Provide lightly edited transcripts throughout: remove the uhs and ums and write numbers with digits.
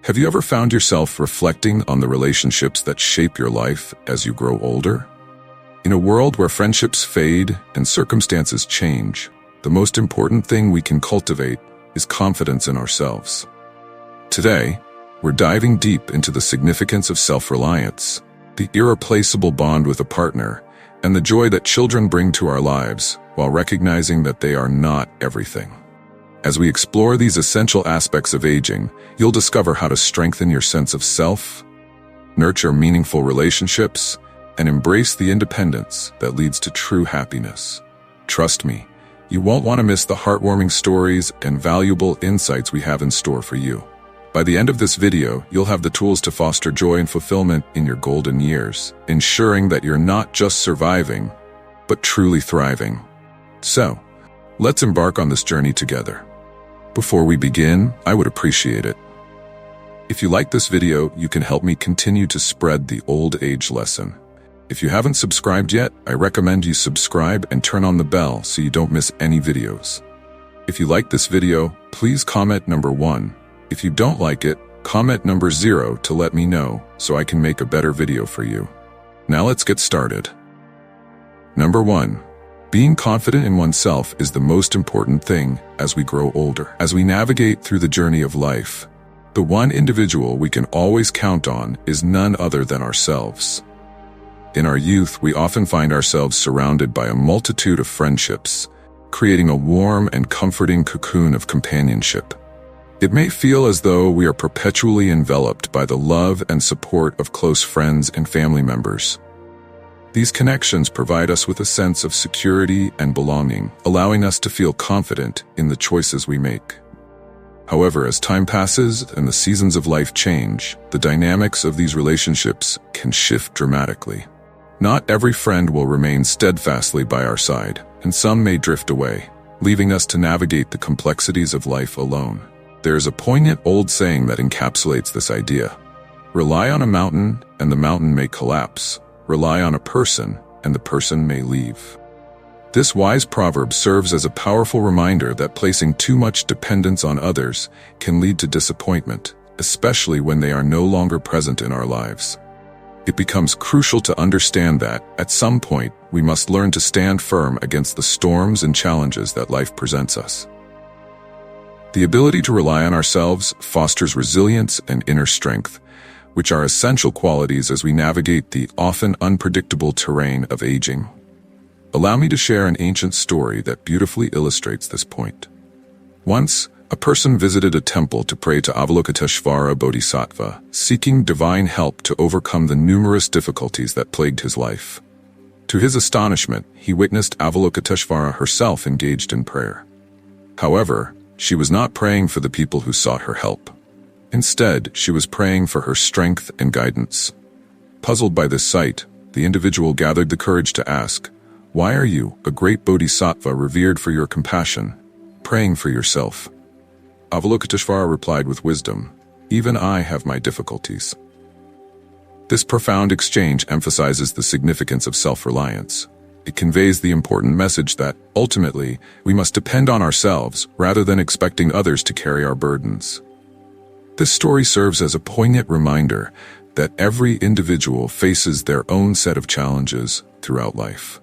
Have you ever found yourself reflecting on the relationships that shape your life as you grow older? In a world where friendships fade and circumstances change, the most important thing we can cultivate is confidence in ourselves. Today, we're diving deep into the significance of self-reliance, the irreplaceable bond with a partner, and the joy that children bring to our lives while recognizing that they are not everything. As we explore these essential aspects of aging, you'll discover how to strengthen your sense of self, nurture meaningful relationships, and embrace the independence that leads to true happiness. Trust me, you won't want to miss the heartwarming stories and valuable insights we have in store for you. By the end of this video, you'll have the tools to foster joy and fulfillment in your golden years, ensuring that you're not just surviving, but truly thriving. So, let's embark on this journey together. Before we begin, I would appreciate it if you like this video, you can help me continue to spread the old age lesson. If you haven't subscribed yet, I recommend you subscribe and turn on the bell so you don't miss any videos. If you like this video, please comment number 1. If you don't like it, comment number 0 to let me know so I can make a better video for you. Now let's get started. Number 1. Being confident in oneself is the most important thing as we grow older. As we navigate through the journey of life, the one individual we can always count on is none other than ourselves. In our youth, we often find ourselves surrounded by a multitude of friendships, creating a warm and comforting cocoon of companionship. It may feel as though we are perpetually enveloped by the love and support of close friends and family members. These connections provide us with a sense of security and belonging, allowing us to feel confident in the choices we make. However, as time passes and the seasons of life change, the dynamics of these relationships can shift dramatically. Not every friend will remain steadfastly by our side, and some may drift away, leaving us to navigate the complexities of life alone. There is a poignant old saying that encapsulates this idea. Rely on a mountain, and the mountain may collapse. Rely on a person, and the person may leave. This wise proverb serves as a powerful reminder that placing too much dependence on others can lead to disappointment, especially when they are no longer present in our lives. It becomes crucial to understand that, at some point, we must learn to stand firm against the storms and challenges that life presents us. The ability to rely on ourselves fosters resilience and inner strength, which are essential qualities as we navigate the often unpredictable terrain of aging. Allow me to share an ancient story that beautifully illustrates this point. Once, a person visited a temple to pray to Avalokiteshvara Bodhisattva, seeking divine help to overcome the numerous difficulties that plagued his life. To his astonishment, he witnessed Avalokiteshvara herself engaged in prayer. However, she was not praying for the people who sought her help. Instead, she was praying for her strength and guidance. Puzzled by this sight, the individual gathered the courage to ask, "Why are you, a great bodhisattva revered for your compassion, praying for yourself?" Avalokiteshvara replied with wisdom, "Even I have my difficulties." This profound exchange emphasizes the significance of self-reliance. It conveys the important message that, ultimately, we must depend on ourselves rather than expecting others to carry our burdens. This story serves as a poignant reminder that every individual faces their own set of challenges throughout life.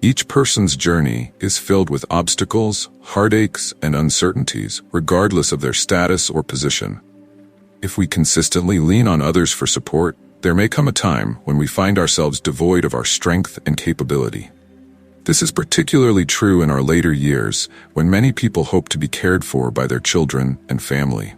Each person's journey is filled with obstacles, heartaches, and uncertainties, regardless of their status or position. If we consistently lean on others for support, there may come a time when we find ourselves devoid of our strength and capability. This is particularly true in our later years, when many people hope to be cared for by their children and family.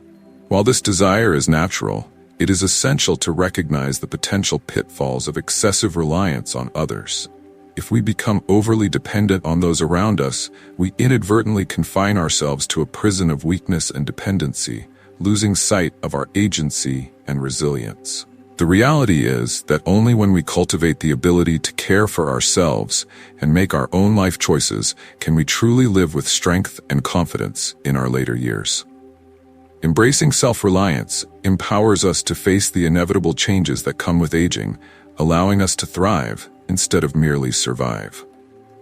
While this desire is natural, it is essential to recognize the potential pitfalls of excessive reliance on others. If we become overly dependent on those around us, we inadvertently confine ourselves to a prison of weakness and dependency, losing sight of our agency and resilience. The reality is that only when we cultivate the ability to care for ourselves and make our own life choices can we truly live with strength and confidence in our later years. Embracing self-reliance empowers us to face the inevitable changes that come with aging, allowing us to thrive instead of merely survive.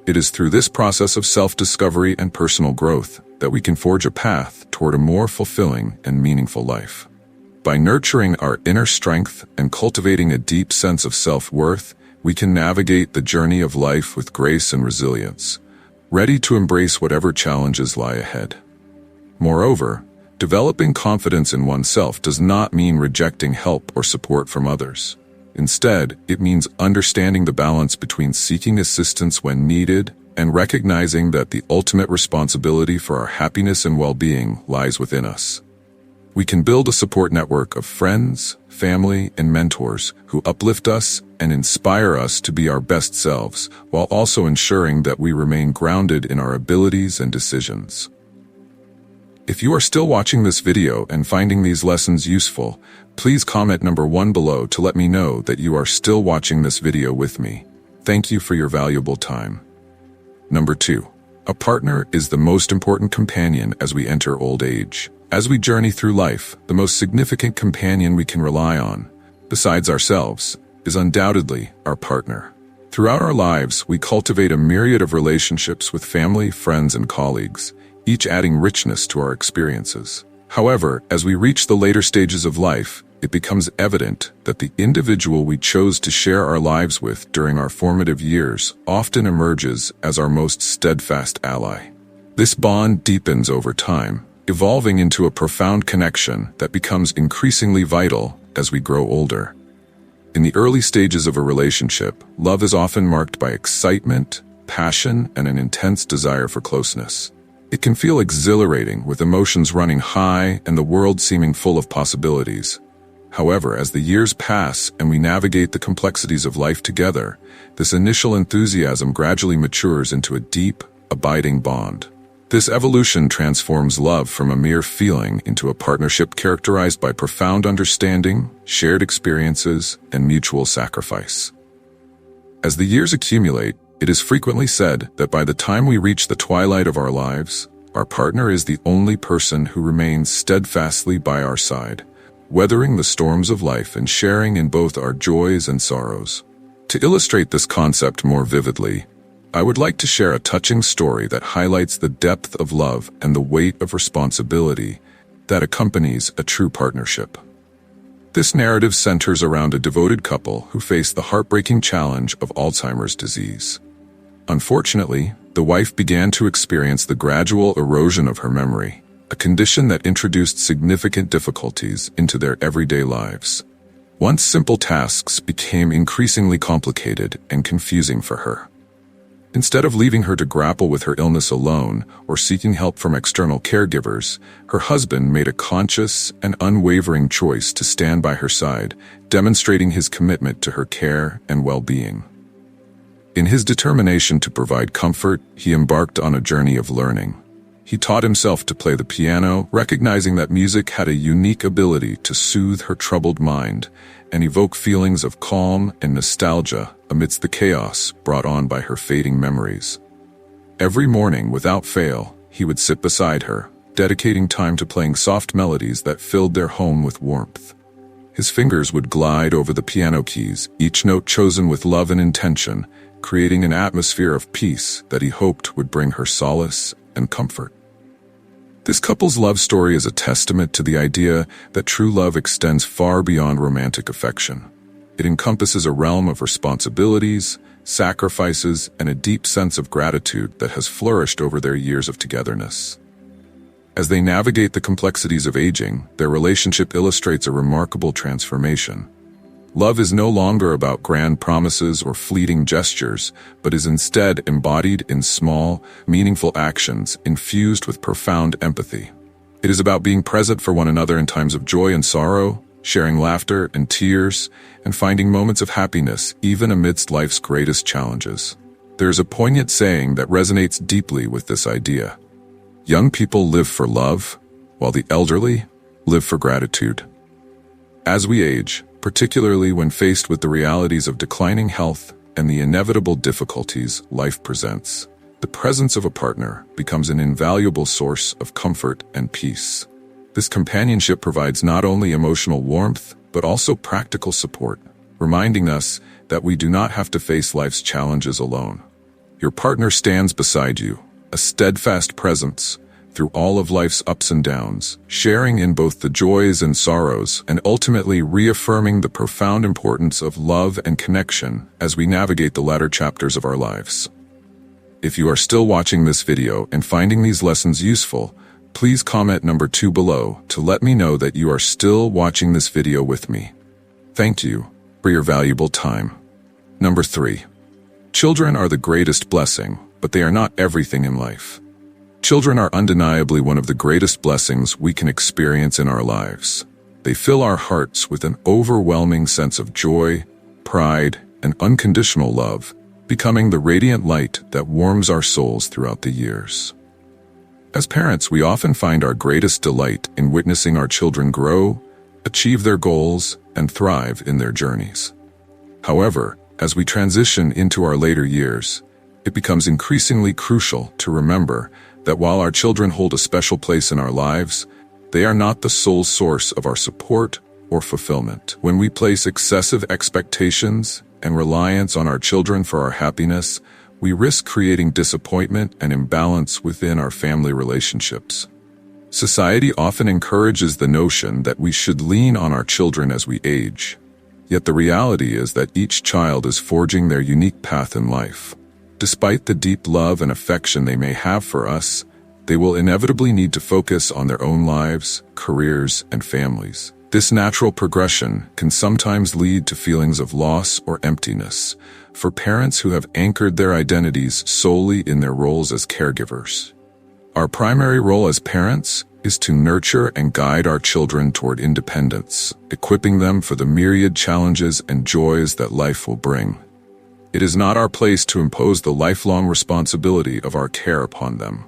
It is through this process of self-discovery and personal growth that we can forge a path toward a more fulfilling and meaningful life. By nurturing our inner strength and cultivating a deep sense of self-worth, we can navigate the journey of life with grace and resilience, ready to embrace whatever challenges lie ahead. Moreover, developing confidence in oneself does not mean rejecting help or support from others. Instead, it means understanding the balance between seeking assistance when needed and recognizing that the ultimate responsibility for our happiness and well-being lies within us. We can build a support network of friends, family, and mentors who uplift us and inspire us to be our best selves, while also ensuring that we remain grounded in our abilities and decisions. If you are still watching this video and finding these lessons useful, please comment number 1 below to let me know that you are still watching this video with me. Thank you for your valuable time. Number 2. A partner is the most important companion as we enter old age. As we journey through life, the most significant companion we can rely on, besides ourselves, is undoubtedly our partner. Throughout our lives, we cultivate a myriad of relationships with family, friends, and colleagues, each adding richness to our experiences. However, as we reach the later stages of life, it becomes evident that the individual we chose to share our lives with during our formative years often emerges as our most steadfast ally. This bond deepens over time, evolving into a profound connection that becomes increasingly vital as we grow older. In the early stages of a relationship, love is often marked by excitement, passion, and an intense desire for closeness. It can feel exhilarating, with emotions running high and the world seeming full of possibilities. However, as the years pass and we navigate the complexities of life together, this initial enthusiasm gradually matures into a deep, abiding bond. This evolution transforms love from a mere feeling into a partnership characterized by profound understanding, shared experiences, and mutual sacrifice. As the years accumulate, it is frequently said that by the time we reach the twilight of our lives, our partner is the only person who remains steadfastly by our side, weathering the storms of life and sharing in both our joys and sorrows. To illustrate this concept more vividly, I would like to share a touching story that highlights the depth of love and the weight of responsibility that accompanies a true partnership. This narrative centers around a devoted couple who face the heartbreaking challenge of Alzheimer's disease. Unfortunately, the wife began to experience the gradual erosion of her memory, a condition that introduced significant difficulties into their everyday lives. Once simple tasks became increasingly complicated and confusing for her. Instead of leaving her to grapple with her illness alone or seeking help from external caregivers, her husband made a conscious and unwavering choice to stand by her side, demonstrating his commitment to her care and well-being. In his determination to provide comfort, he embarked on a journey of learning. He taught himself to play the piano, recognizing that music had a unique ability to soothe her troubled mind and evoke feelings of calm and nostalgia amidst the chaos brought on by her fading memories. Every morning, without fail, he would sit beside her, dedicating time to playing soft melodies that filled their home with warmth. His fingers would glide over the piano keys, each note chosen with love and intention, creating an atmosphere of peace that he hoped would bring her solace and comfort. This couple's love story is a testament to the idea that true love extends far beyond romantic affection. It encompasses a realm of responsibilities, sacrifices, and a deep sense of gratitude that has flourished over their years of togetherness. As they navigate the complexities of aging, their relationship illustrates a remarkable transformation. Love is no longer about grand promises or fleeting gestures, but is instead embodied in small, meaningful actions infused with profound empathy. It is about being present for one another in times of joy and sorrow, sharing laughter and tears, and finding moments of happiness even amidst life's greatest challenges. There is a poignant saying that resonates deeply with this idea. Young people live for love, while the elderly live for gratitude. As we age, particularly when faced with the realities of declining health and the inevitable difficulties life presents, the presence of a partner becomes an invaluable source of comfort and peace. This companionship provides not only emotional warmth, but also practical support, reminding us that we do not have to face life's challenges alone. Your partner stands beside you, a steadfast presence, through all of life's ups and downs, sharing in both the joys and sorrows, and ultimately reaffirming the profound importance of love and connection as we navigate the latter chapters of our lives. If you are still watching this video and finding these lessons useful, please comment number 2 below to let me know that you are still watching this video with me. Thank you for your valuable time. Number 3. Children are the greatest blessing, but they are not everything in life. Children are undeniably one of the greatest blessings we can experience in our lives. They fill our hearts with an overwhelming sense of joy, pride, and unconditional love, becoming the radiant light that warms our souls throughout the years. As parents, we often find our greatest delight in witnessing our children grow, achieve their goals, and thrive in their journeys. However, as we transition into our later years, it becomes increasingly crucial to remember that while our children hold a special place in our lives, they are not the sole source of our support or fulfillment. When we place excessive expectations and reliance on our children for our happiness, we risk creating disappointment and imbalance within our family relationships. Society often encourages the notion that we should lean on our children as we age. Yet the reality is that each child is forging their unique path in life. Despite the deep love and affection they may have for us, they will inevitably need to focus on their own lives, careers, and families. This natural progression can sometimes lead to feelings of loss or emptiness for parents who have anchored their identities solely in their roles as caregivers. Our primary role as parents is to nurture and guide our children toward independence, equipping them for the myriad challenges and joys that life will bring. It is not our place to impose the lifelong responsibility of our care upon them.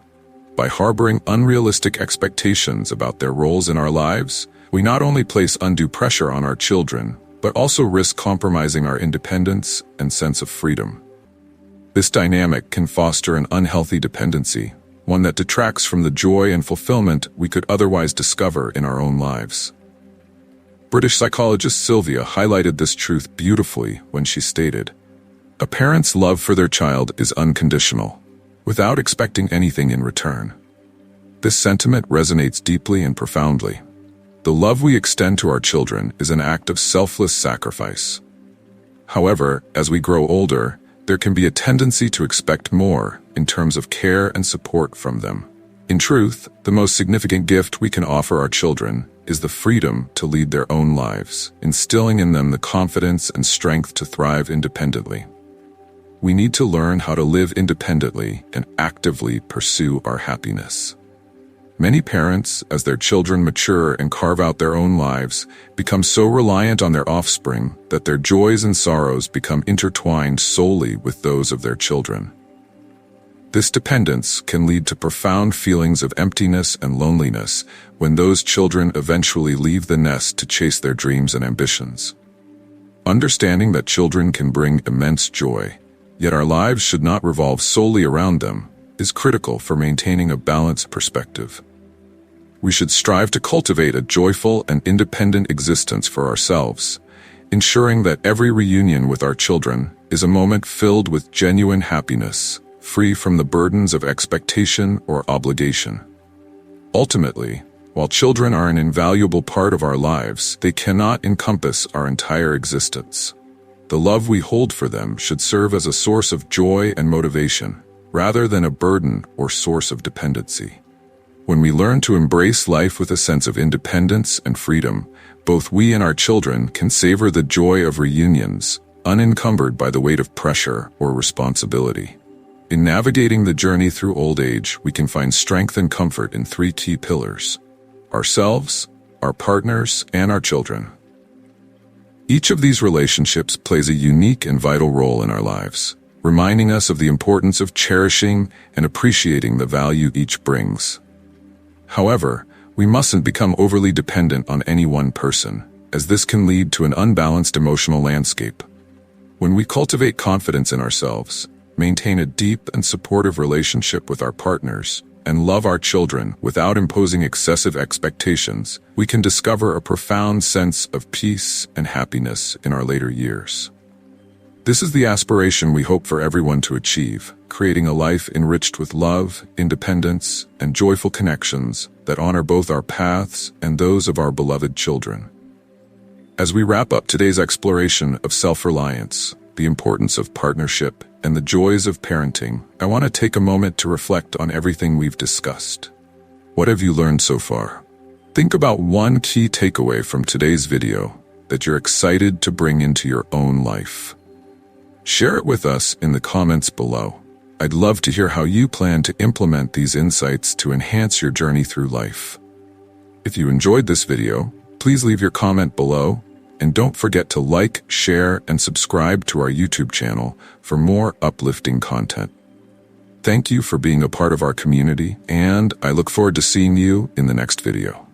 By harboring unrealistic expectations about their roles in our lives, we not only place undue pressure on our children, but also risk compromising our independence and sense of freedom. This dynamic can foster an unhealthy dependency, one that detracts from the joy and fulfillment we could otherwise discover in our own lives. British psychologist Sylvia highlighted this truth beautifully when she stated, "A parent's love for their child is unconditional, without expecting anything in return." This sentiment resonates deeply and profoundly. The love we extend to our children is an act of selfless sacrifice. However, as we grow older, there can be a tendency to expect more in terms of care and support from them. In truth, the most significant gift we can offer our children is the freedom to lead their own lives, instilling in them the confidence and strength to thrive independently. We need to learn how to live independently and actively pursue our happiness. Many parents, as their children mature and carve out their own lives, become so reliant on their offspring that their joys and sorrows become intertwined solely with those of their children. This dependence can lead to profound feelings of emptiness and loneliness when those children eventually leave the nest to chase their dreams and ambitions. Understanding that children can bring immense joy, yet our lives should not revolve solely around them, is critical for maintaining a balanced perspective. We should strive to cultivate a joyful and independent existence for ourselves, ensuring that every reunion with our children is a moment filled with genuine happiness, free from the burdens of expectation or obligation. Ultimately, while children are an invaluable part of our lives, they cannot encompass our entire existence. The love we hold for them should serve as a source of joy and motivation, rather than a burden or source of dependency. When we learn to embrace life with a sense of independence and freedom, both we and our children can savor the joy of reunions, unencumbered by the weight of pressure or responsibility. In navigating the journey through old age, we can find strength and comfort in 3 key pillars: ourselves, our partners, and our children. Each of these relationships plays a unique and vital role in our lives, reminding us of the importance of cherishing and appreciating the value each brings. However, we mustn't become overly dependent on any one person, as this can lead to an unbalanced emotional landscape. When we cultivate confidence in ourselves, maintain a deep and supportive relationship with our partners, and love our children without imposing excessive expectations, we can discover a profound sense of peace and happiness in our later years. This is the aspiration we hope for everyone to achieve, creating a life enriched with love, independence, and joyful connections that honor both our paths and those of our beloved children. As we wrap up today's exploration of self-reliance, the importance of partnership, and the joys of parenting, I want to take a moment to reflect on everything we've discussed. What have you learned so far? Think about one key takeaway from today's video that you're excited to bring into your own life. Share it with us in the comments below. I'd love to hear how you plan to implement these insights to enhance your journey through life. If you enjoyed this video, please leave your comment below, and don't forget to like, share, and subscribe to our YouTube channel for more uplifting content. Thank you for being a part of our community, and I look forward to seeing you in the next video.